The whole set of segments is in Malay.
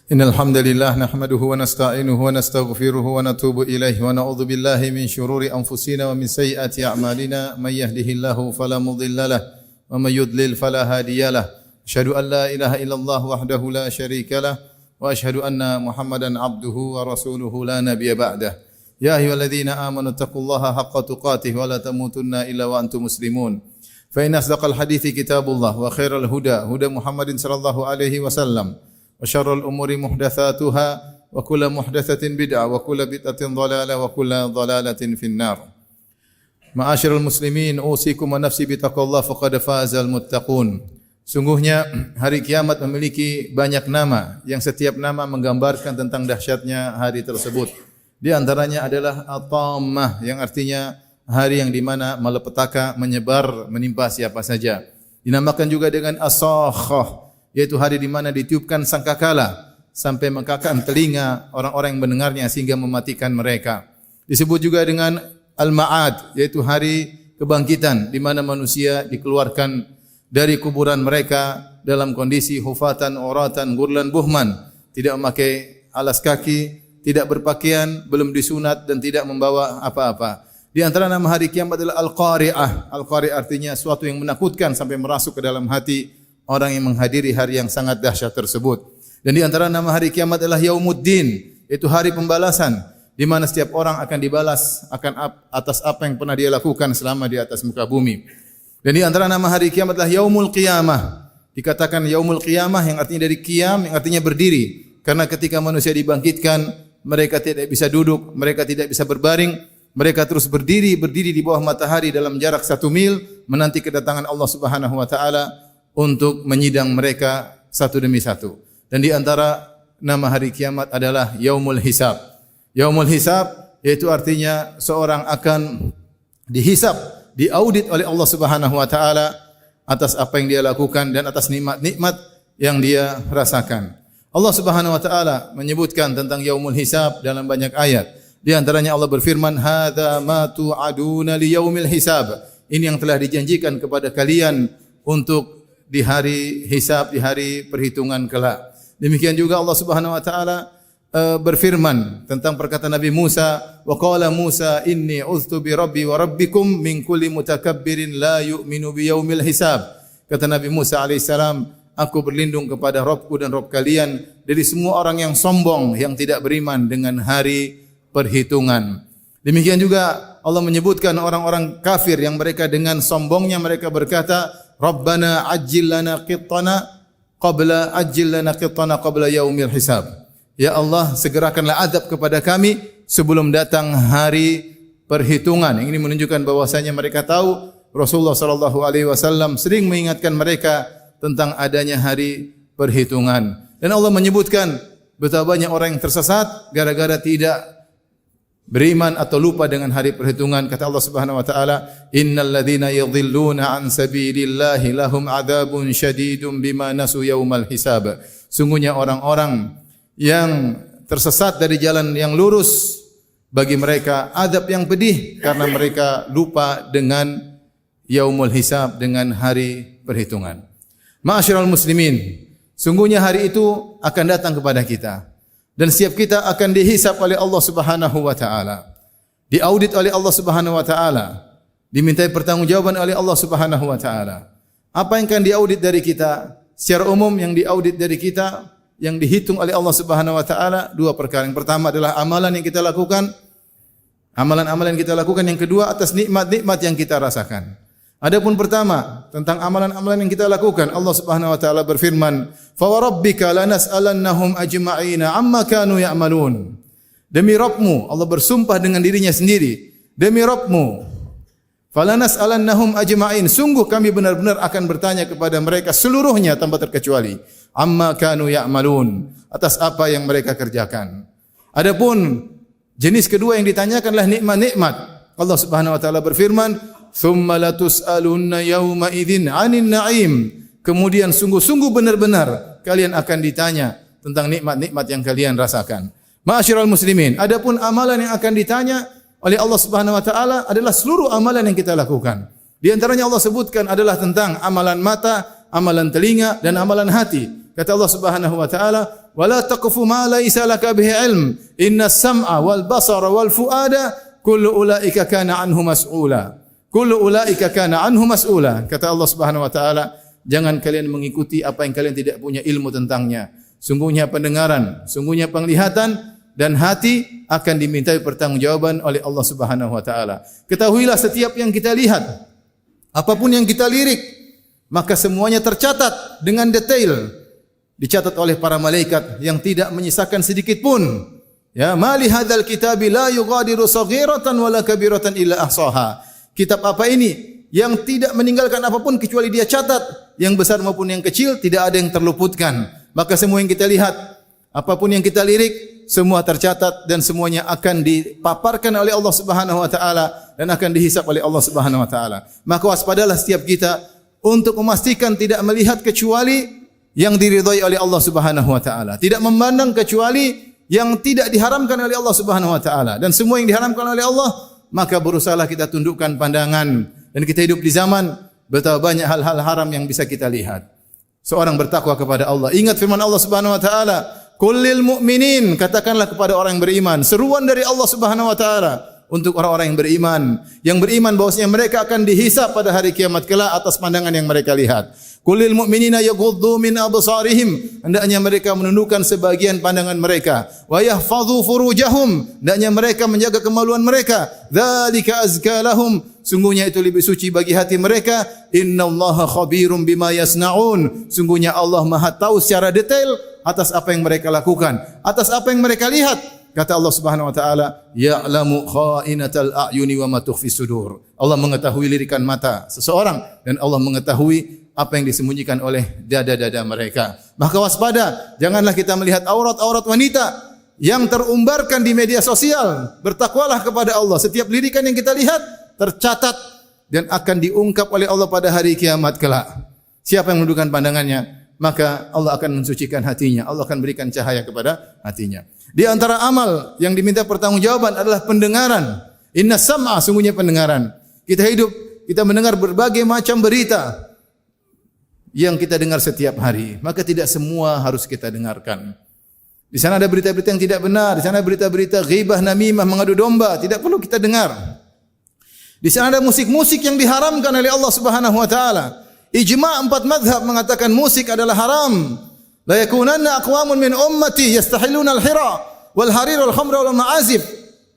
Innal hamdalillah nahmaduhu wa nasta'inuhu wa nastaghfiruhu wa natubu ilaihi wa na'udzu billahi min shururi anfusina wa min sayyiati a'malina may yahdihillahu fala mudilla lahu wa may yudlil fala hadiyalah. Asyhadu an la ilaha illallah wahdahu la syarika lah wa asyhadu anna Muhammadan abduhu wa rasuluhu la nabiyya ba'dah. Ya ayyuhalladzina amanu taqullaha haqqa tuqatih wa la tamutunna illa wa antum muslimun. Fa inna asdaqal hadithi kitabullah wa khairal huda huda Muhammadin sallallahu alaihi wasallam. Wa syarrul umuri muhdatsatuha wa kullu muhdatsatin bid'ah wa kullu bid'atin dhalalah wa kullu dhalalatin finnar. Ma'asyiral muslimin, usikum wa nafsi bitaqwallah faqad fazal muttaqun. Sungguhnya hari kiamat memiliki banyak nama yang setiap nama menggambarkan tentang dahsyatnya hari tersebut. Di antaranya adalah at-tammah yang artinya hari yang di mana malapetaka menyebar menimpa siapa saja. Dinamakan juga dengan as-sakhah, yaitu hari di mana ditiupkan sangkakala sampai mengkakak telinga orang-orang yang mendengarnya sehingga mematikan mereka. Disebut juga dengan al-ma'ad, yaitu hari kebangkitan di mana manusia dikeluarkan dari kuburan mereka dalam kondisi hufatan, uratan, gurlan, buhman, tidak memakai alas kaki, tidak berpakaian, belum disunat dan tidak membawa apa-apa. Di antara nama hari kiamat adalah al-qari'ah. Al-qari'ah artinya suatu yang menakutkan sampai merasuk ke dalam hati orang yang menghadiri hari yang sangat dahsyat tersebut. Dan di antara nama hari kiamat adalah Yaumuddin, yaitu hari pembalasan, di mana setiap orang akan dibalas atas apa yang pernah dia lakukan selama di atas muka bumi. Dan di antara nama hari kiamat adalah Yaumul Qiyamah. Dikatakan Yaumul Qiyamah yang artinya dari qiyam, yang artinya berdiri. Karena ketika manusia dibangkitkan, mereka tidak bisa duduk, mereka tidak bisa berbaring, mereka terus berdiri di bawah matahari dalam jarak 1 mil menanti kedatangan Allah Subhanahu wa taala untuk menyidang mereka satu demi satu. Dan di antara nama hari kiamat adalah Yaumul Hisab. Yaumul Hisab yaitu artinya seorang akan dihisab, diaudit oleh Allah Subhanahu wa taala atas apa yang dia lakukan dan atas nikmat-nikmat yang dia rasakan. Allah Subhanahu wa taala menyebutkan tentang Yaumul Hisab dalam banyak ayat. Di antaranya Allah berfirman, "Hadza ma tu'aduna liyaumil hisab." Ini yang telah dijanjikan kepada kalian untuk di hari hisab, di hari perhitungan kelak. Demikian juga Allah Subhanahu wa taala berfirman tentang perkataan Nabi Musa, wa qala Musa inni uztu bi rabbi wa rabbikum min kulli mutakabbirin la yu'minu bi yaumil hisab. Kata Nabi Musa alaihissalam, aku berlindung kepada Rabbku dan Rabb kalian dari semua orang yang sombong yang tidak beriman dengan hari perhitungan. Demikian juga Allah menyebutkan orang-orang kafir yang mereka dengan sombongnya mereka berkata, Rabbana ajjil lana qittana qabla yaumil hisab. Ya Allah, segerakanlah azab kepada kami sebelum datang hari perhitungan. Ini menunjukkan bahwasanya mereka tahu Rasulullah sallallahu alaihi wasallam sering mengingatkan mereka tentang adanya hari perhitungan. Dan Allah menyebutkan betapa banyak orang yang tersesat gara-gara tidak beriman atau lupa dengan hari perhitungan. Kata Allah Subhanahu wa taala, "Innal ladzina yadhilluna an sabilillahi lahum adzabun syadidun bima nasu yaumal hisab." Sungguhnya orang-orang yang tersesat dari jalan yang lurus, bagi mereka azab yang pedih karena mereka lupa dengan yaumul hisab, dengan hari perhitungan. Ma'asyiral muslimin, sungguhnya hari itu akan datang kepada kita. Dan setiap kita akan dihisab oleh Allah Subhanahu wa taala. Diaudit oleh Allah Subhanahu wa taala. Dimintai pertanggungjawaban oleh Allah Subhanahu wa taala. Apa yang akan diaudit dari kita? Secara umum yang diaudit dari kita, yang dihitung oleh Allah Subhanahu wa taala 2 perkara. Yang pertama adalah amalan yang kita lakukan. Amalan-amalan yang kita lakukan. Yang kedua atas nikmat-nikmat yang kita rasakan. Adapun pertama tentang amalan-amalan yang kita lakukan, Allah Subhanahu wa taala berfirman, "Fa wa rabbika lanas'alannahum ajma'ina amma kanu ya'malun." Demi Rabbmu, Allah bersumpah dengan dirinya sendiri, demi Rabbmu, falanas'alannahum ajma'in, sungguh kami benar-benar akan bertanya kepada mereka seluruhnya tanpa terkecuali, amma kanu ya'malun, atas apa yang mereka kerjakan. Adapun jenis kedua yang ditanyakanlah nikmat-nikmat. Allah Subhanahu wa taala berfirman, "Tsumma latus'alunna yawma idzin 'anil na'im." Kemudian sungguh-sungguh benar-benar kalian akan ditanya tentang nikmat-nikmat yang kalian rasakan. Ma'asyiral muslimin, adapun amalan yang akan ditanya oleh Allah Subhanahu wa taala adalah seluruh amalan yang kita lakukan. Di antaranya Allah sebutkan adalah tentang amalan mata, amalan telinga dan amalan hati. Kata Allah Subhanahu wa taala, "Wala taqfu ma laisa laka bihi ilm. Innas sam'a wal basara wal fuada kullu ulaika kana anhu mas'ula." Kullu ulaika kana anhu mas'ula. Kata Allah Subhanahu wa taala, jangan kalian mengikuti apa yang kalian tidak punya ilmu tentangnya. Sungguhnya pendengaran, sungguhnya penglihatan dan hati akan dimintai pertanggungjawaban oleh Allah Subhanahu wa taala. Ketahuilah setiap yang kita lihat, apapun yang kita lirik, maka semuanya tercatat dengan detail. Dicatat oleh para malaikat yang tidak menyisakan sedikit pun. Ya, mali hadzal kitabi la yughadiru saghiratan wala kabiratan illa ahsaha. Kitab apa ini yang tidak meninggalkan apapun kecuali dia catat, yang besar maupun yang kecil tidak ada yang terluputkan. Maka semua yang kita lihat, apapun yang kita lirik, semua tercatat dan semuanya akan dipaparkan oleh Allah Subhanahu wa taala dan akan dihisab oleh Allah Subhanahu wa taala. Maka waspadalah setiap kita untuk memastikan tidak melihat kecuali yang diridhai oleh Allah Subhanahu wa taala, tidak memandang kecuali yang tidak diharamkan oleh Allah Subhanahu wa taala, dan semua yang diharamkan oleh Allah maka berusahalah kita tundukkan pandangan. Dan kita hidup di zaman betapa banyak hal-hal haram yang bisa kita lihat. Seorang bertakwa kepada Allah, ingat firman Allah Subhanahu wa taala, "Kullil mu'minin," katakanlah kepada orang yang beriman, seruan dari Allah Subhanahu wa taala untuk orang-orang yang beriman bahwasanya mereka akan dihisab pada hari kiamat kelak atas pandangan yang mereka lihat. Kulil mu'minina yaghuddu min absarihim, hendaknya mereka menundukkan sebagian pandangan mereka. Wa yahfazu furujahum, hendaknya mereka menjaga kemaluan mereka. Dzalika azka lahum, sungguhnya itu lebih suci bagi hati mereka. Innallaha khabirum bima yasnaun, sungguhnya Allah Maha tahu secara detail atas apa yang mereka lakukan, atas apa yang mereka lihat. Kata Allah Subhanahu wa taala, "Ya'lamu kha'inatal a'yuni wa ma tukhfis sudur." Allah mengetahui lirikan mata seseorang dan Allah mengetahui apa yang disembunyikan oleh dada-dada mereka. Maka waspada, janganlah kita melihat aurat-aurat wanita yang terumbarkan di media sosial. Bertakwalah kepada Allah. Setiap lirikan yang kita lihat tercatat dan akan diungkap oleh Allah pada hari kiamat kelak. Siapa yang menundukkan pandangannya, maka Allah akan mensucikan hatinya. Allah akan berikan cahaya kepada hatinya. Di antara amal yang diminta pertanggungjawaban adalah pendengaran. Inna sam'a, sungguhnya pendengaran. Kita hidup, kita mendengar berbagai macam berita yang kita dengar setiap hari. Maka tidak semua harus kita dengarkan. Di sana ada berita-berita yang tidak benar. Di sana berita-berita ghibah, namimah, mengadu domba. Tidak perlu kita dengar. Di sana ada musik-musik yang diharamkan oleh Allah Subhanahu wa taala. Ijma' 4 mazhab mengatakan musik adalah haram. La yakunanna aqwamun min ummati yastahilluna al-hira wal harir wal khamra wal ma'azif.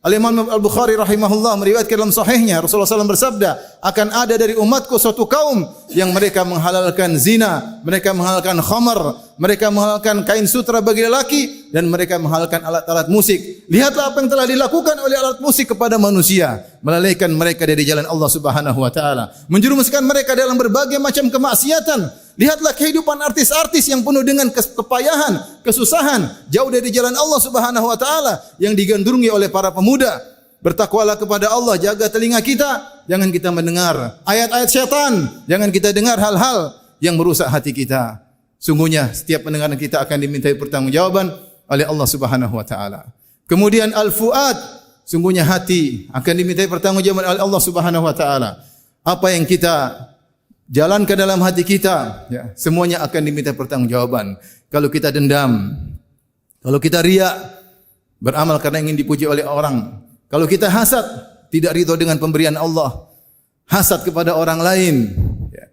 Al-Imam Al-Bukhari rahimahullah meriwayatkan dalam sahihnya, Rasulullah SAW bersabda, akan ada dari umatku suatu kaum yang mereka menghalalkan zina, mereka menghalalkan khamar, mereka menghalalkan kain sutra bagi lelaki, dan mereka menghalalkan alat-alat musik. Lihatlah apa yang telah dilakukan oleh alat musik kepada manusia, melalaikan mereka dari jalan Allah Subhanahu wa taala, menjerumuskan mereka dalam berbagai macam kemaksiatan. Lihatlah kehidupan artis-artis yang penuh dengan kepayahan, kesusahan, jauh dari jalan Allah Subhanahu wa taala yang digandrungi oleh para pemuda. Bertakwalah kepada Allah, jaga telinga kita, jangan kita mendengar ayat-ayat syaitan, jangan kita dengar hal-hal yang merusak hati kita. Sungguhnya setiap pendengaran kita akan dimintai pertanggungjawaban oleh Allah Subhanahu wa taala. Kemudian al-fuad, sungguhnya hati akan dimintai pertanggungjawaban oleh Allah Subhanahu wa taala. Apa yang kita jalan ke dalam hati kita, ya, semuanya akan diminta pertanggungjawaban. Kalau kita dendam, kalau kita riya, beramal karena ingin dipuji oleh orang. Kalau kita hasad, tidak ridho dengan pemberian Allah, hasad kepada orang lain, ya,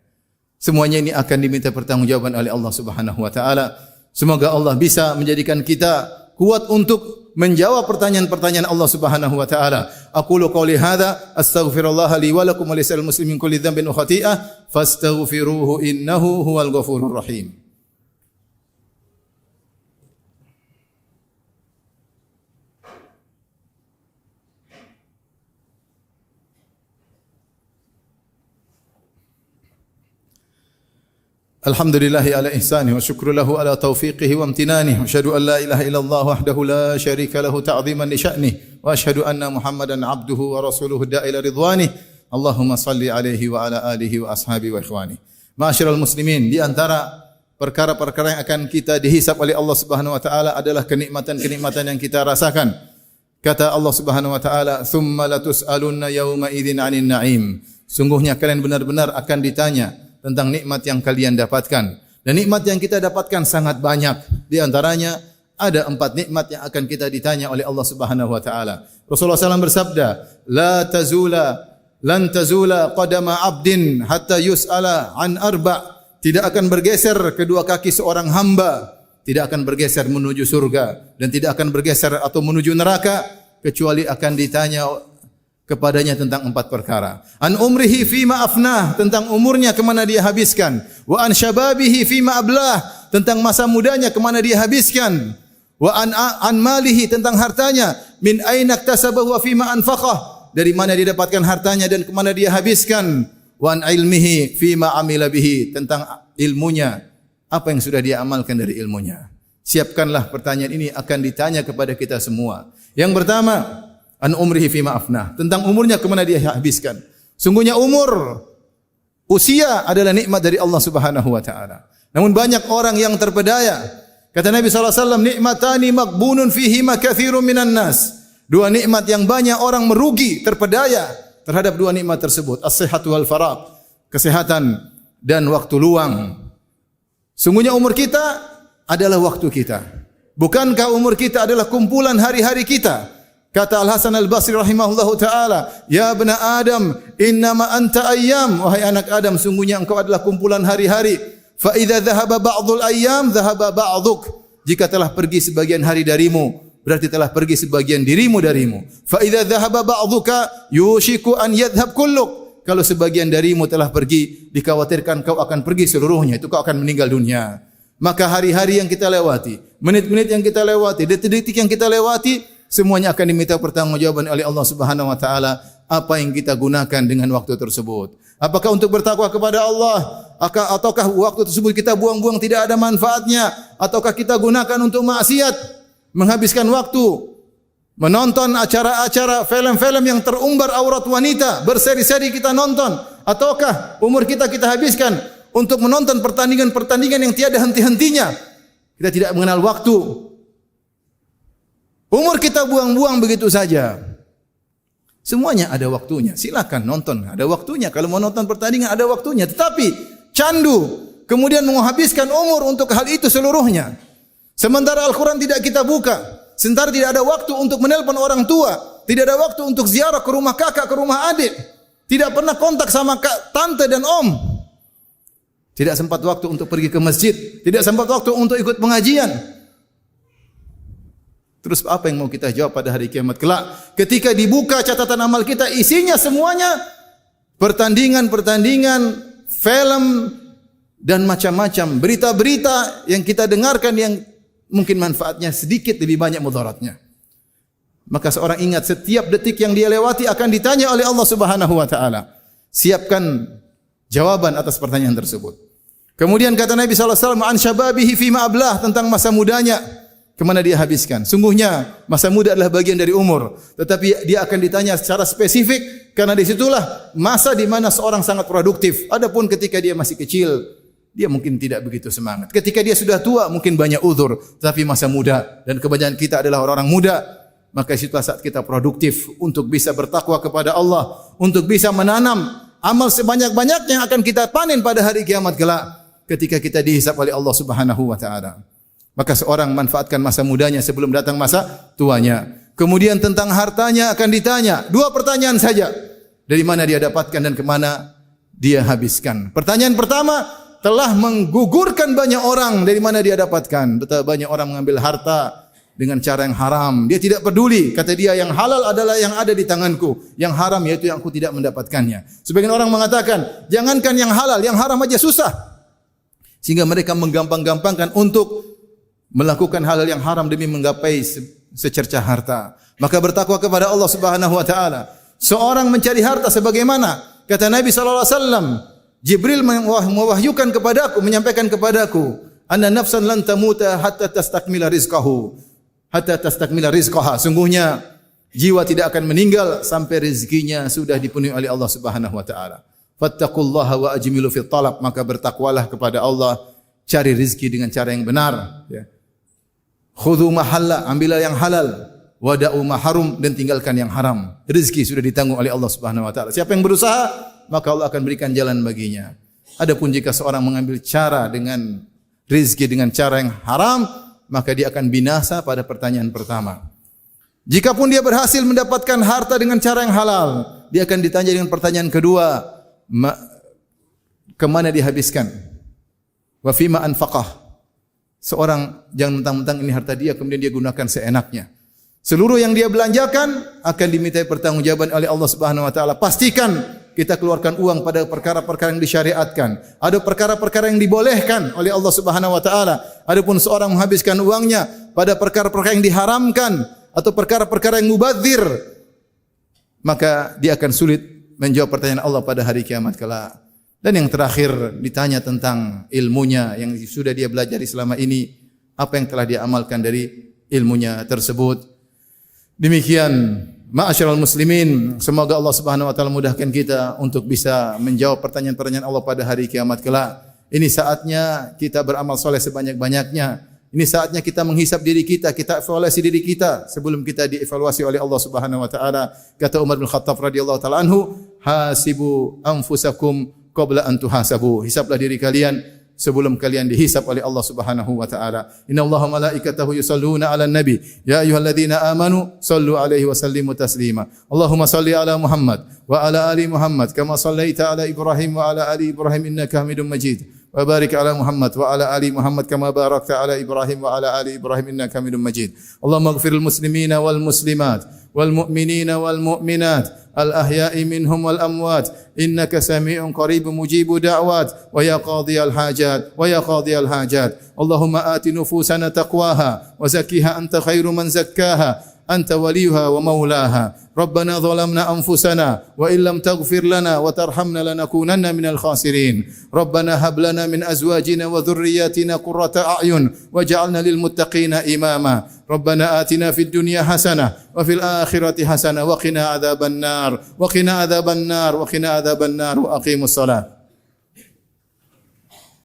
semuanya ini akan diminta pertanggungjawaban oleh Allah Subhanahu wa taala. Semoga Allah bisa menjadikan kita kuat untuk menjawab pertanyaan-pertanyaan Allah Subhanahu wa taala. Aqulu qouli hadza astaghfirullah li wa lakum wa lisal muslimin kulli dhanbin wa khati'ah fastaghfiruhu innahu huwal ghafurur rahim. Alhamdulillahi ala ihsanihi wa syukru lahu ala taufiqihi wa amtinanihi wa asyhadu an la ilaha illallah wahdahu la syarika lahu ta'ziman li sya'nihi wa asyhadu anna Muhammadan abduhu wa rasuluhu da'ila ridwanihi. Allahumma salli alaihi wa ala alihi wa ashabihi wa ikhwani. Ma'asyiral muslimin, di antara perkara-perkara yang akan kita dihisab oleh Allah Subhanahu wa taala adalah kenikmatan-kenikmatan yang kita rasakan. Kata Allah Subhanahu wa taala, "Tsumma latus'alunna yawma idzin 'anil na'im." Sungguhnya kalian benar-benar akan ditanya tentang nikmat yang kalian dapatkan. Dan nikmat yang kita dapatkan sangat banyak. Di antaranya ada 4 nikmat yang akan kita ditanya oleh Allah Subhanahu wa taala. Rasulullah SAW bersabda, lan tazula qadama 'abdin hatta yus'ala an arba'. Tidak akan bergeser kedua kaki seorang hamba, tidak akan bergeser menuju surga dan tidak akan bergeser atau menuju neraka kecuali akan ditanya kepadanya tentang 4 perkara. An umrihi fima afnah, tentang umurnya kemana dia habiskan. Wa an syababihi fima ablah, tentang masa mudanya kemana dia habiskan. Wa an malihi, tentang hartanya. Min aina iktasabahu wa fima anfaqah, dari mana dia dapatkan hartanya dan kemana dia habiskan. Wa an ilmihi fima amila bihi, tentang ilmunya, apa yang sudah dia amalkan dari ilmunya. Siapkanlah pertanyaan ini akan ditanya kepada kita semua. Yang pertama, an umrihi fima afnah, tentang umurnya kemana dia habiskan. Sungguhnya usia adalah nikmat dari Allah Subhanahu wa taala. Namun banyak orang yang terpedaya. Kata Nabi SAW, nikmatani maghbunun fihima katsirun minan nas. 2 nikmat yang banyak orang merugi, terpedaya terhadap 2 nikmat tersebut. As-sihhatu wal faragh, kesehatan dan waktu luang. Sungguhnya umur kita adalah waktu kita. Bukankah umur kita adalah kumpulan hari-hari kita? Kata Al-Hasan Al-Basri rahimahullahu ta'ala, ya bena Adam, innama anta ayyam. Wahai anak Adam, sungguhnya engkau adalah kumpulan hari-hari. Fa idza dhahaba ba'dul ayyam, dhahaba ba'duk. Jika telah pergi sebagian hari darimu, berarti telah pergi sebagian dirimu darimu. Fa idza dhahaba ba'duka, yushiku an yadhhab kulluk. Kalau sebagian darimu telah pergi, dikhawatirkan kau akan pergi seluruhnya, itu kau akan meninggal dunia. Maka hari-hari yang kita lewati, menit-menit yang kita lewati, detik-detik yang kita lewati, semuanya akan diminta pertanggungjawaban oleh Allah Subhanahu wa taala, apa yang kita gunakan dengan waktu tersebut. Apakah untuk bertakwa kepada Allah, ataukah waktu tersebut kita buang-buang tidak ada manfaatnya, ataukah kita gunakan untuk maksiat, menghabiskan waktu menonton acara-acara film-film yang terumbar aurat wanita, berseri-seri kita nonton, ataukah umur kita habiskan untuk menonton pertandingan-pertandingan yang tiada henti-hentinya. Kita tidak mengenal waktu. Umur kita buang-buang begitu saja. Semuanya ada waktunya. Silakan nonton, ada waktunya. Kalau mau nonton pertandingan ada waktunya. Tetapi candu, kemudian menghabiskan umur untuk hal itu seluruhnya. Sementara Al-Quran tidak kita buka. Sementara tidak ada waktu untuk menelpon orang tua. Tidak ada waktu untuk ziarah ke rumah kakak, ke rumah adik. Tidak pernah kontak sama tante dan om. Tidak sempat waktu untuk pergi ke masjid. Tidak sempat waktu untuk ikut pengajian. Terus apa yang mau kita jawab pada hari kiamat kelak? Ketika dibuka catatan amal kita, isinya semuanya pertandingan-pertandingan, film, dan macam-macam. Berita-berita yang kita dengarkan yang mungkin manfaatnya sedikit, lebih banyak mudaratnya. Maka seorang ingat setiap detik yang dia lewati akan ditanya oleh Allah Subhanahu wa taala. Siapkan jawaban atas pertanyaan tersebut. Kemudian kata Nabi SAW, an syababihi fima ablah, tentang masa mudanya, kemana dia habiskan. Sungguhnya masa muda adalah bagian dari umur, tetapi dia akan ditanya secara spesifik, karena disitulah masa di mana seorang sangat produktif. Adapun ketika dia masih kecil, dia mungkin tidak begitu semangat. Ketika dia sudah tua, mungkin banyak uzur, tapi masa muda, dan kebanyakan kita adalah orang-orang muda, maka situlah saat kita produktif untuk bisa bertakwa kepada Allah, untuk bisa menanam amal sebanyak-banyaknya yang akan kita panen pada hari kiamat kelak ketika kita dihisab oleh Allah Subhanahu wa taala. Maka seorang manfaatkan masa mudanya sebelum datang masa tuanya. Kemudian tentang hartanya akan ditanya. 2 pertanyaan saja. Dari mana dia dapatkan dan kemana dia habiskan. Pertanyaan pertama telah menggugurkan banyak orang. Dari mana dia dapatkan. Betapa banyak orang mengambil harta dengan cara yang haram. Dia tidak peduli. Kata dia, yang halal adalah yang ada di tanganku. Yang haram yaitu yang aku tidak mendapatkannya. Sebagian orang mengatakan, jangankan yang halal, yang haram aja susah. Sehingga mereka menggampang-gampangkan untuk melakukan hal yang haram demi menggapai secercah harta. Maka bertakwa kepada Allah Subhanahu wa taala. Seorang mencari harta sebagaimana kata Nabi sallallahu alaihi wasallam, Jibril mewahyukan kepadaku, menyampaikan kepadaku, anna nafsan lan tamuta hatta tastakmila rizqahu. Hatta tastakmila rizqaha. Sungguhnya jiwa tidak akan meninggal sampai rezekinya sudah dipenuhi oleh Allah Subhanahu wa taala. Fattaqullaha wa ajmilu fit talab. Maka bertakwalah kepada Allah, cari rezeki dengan cara yang benar, ya. Khudhu mahalla, ambillah yang halal, wada'u maharum, dan tinggalkan yang haram. Rezeki sudah ditanggung oleh Allah Subhanahu wa taala. Siapa yang berusaha, maka Allah akan berikan jalan baginya. Adapun jika seorang mengambil cara dengan rizki dengan cara yang haram, maka dia akan binasa pada pertanyaan pertama. Jikapun dia berhasil mendapatkan harta dengan cara yang halal, dia akan ditanya dengan pertanyaan kedua, kemana dihabiskan? Wa fima anfaqah. Seorang jangan mentang-mentang ini harta dia kemudian dia gunakan seenaknya. Seluruh yang dia belanjakan akan dimintai pertanggungjawaban oleh Allah Subhanahu wa taala. Pastikan kita keluarkan uang pada perkara-perkara yang disyariatkan. Ada perkara-perkara yang dibolehkan oleh Allah Subhanahu wa taala. Adapun seorang menghabiskan uangnya pada perkara-perkara yang diharamkan atau perkara-perkara yang mubadzir, maka dia akan sulit menjawab pertanyaan Allah pada hari kiamat kelak. Dan yang terakhir ditanya tentang ilmunya yang sudah dia belajar selama ini, apa yang telah dia amalkan dari ilmunya tersebut. Demikian, ma'asyiral muslimin, semoga Allah Subhanahu wa taala mudahkan kita untuk bisa menjawab pertanyaan-pertanyaan Allah pada hari kiamat kelak. Ini saatnya kita beramal soleh sebanyak-banyaknya. Ini saatnya kita menghisap diri kita evaluasi diri kita sebelum kita dievaluasi oleh Allah Subhanahu wa taala. Kata Umar bin Khattab radhiyallahu taala anhu, hasibu anfusakum qabla an tuhasabu. Hisablah diri kalian sebelum kalian dihisab oleh Allah Subhanahu wa taala. Innallaha malaikatahu yusalluna 'alan nabi, ya ayyuhalladzina amanu sallu 'alaihi wa sallimu taslima. Allahumma salli 'ala Muhammad wa 'ala ali Muhammad kama sallaita 'ala Ibrahim wa 'ala ali Ibrahim innaka Hamidum Majid. Wa barik 'ala Muhammad wa 'ala ali Muhammad kama barakta 'ala Ibrahim wa 'ala ali Ibrahim innaka Hamidum Majid. Allahumma ighfiril muslimina wal muslimat wal mu'minina wal mu'minat الأحياء منهم والأموات إنك سميع قريب مجيب دعوات ويا قاضي الحاجات اللهم آت نفوسنا تقواها وزكها أنت خير من زكاها أنت وليها ومولاها ربنا ظلمنا أنفسنا وإن لم تغفر لنا وترحمنا لنكونن من الخاسرين ربنا هب لنا من أزواجنا وذرياتنا قرة أعين واجعلنا للمتقين إماما ربنا آتنا في الدنيا حسنة وفي الآخرة حسنة وقنا عذاب النار وقنا عذاب النار وقنا عذاب النار وأقيموا الصلاة.